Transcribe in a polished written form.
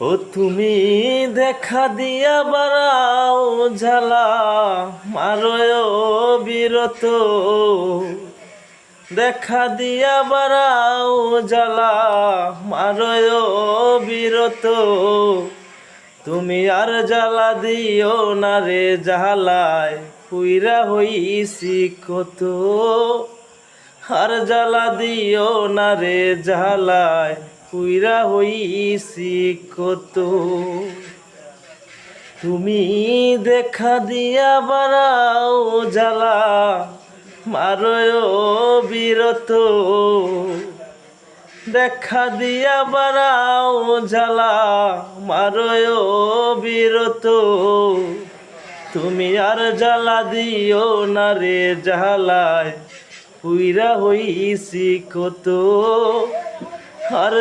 ও তুমি দেখা দিয়া বাড়াও ঝালা মারয় বিরত, দেখা দিয়া বাড়াও জ্বালা মারয় বিরত। তুমি আর জ্বালা দিও না রে জ্বালায় পুইরা হইছি কত, আর জ্বালা দিও না রে জ্বালায় পুইরা হইছি কত। তুমি দেখা দিয়া বাড়াও জ্বালা মারয় বিরত, দেখা দিয়া বাড়াও জ্বালা মারয় বিরত। তুমি আর জ্বালা দিও না রে জ্বালায় পুইরা হইছি কত, আর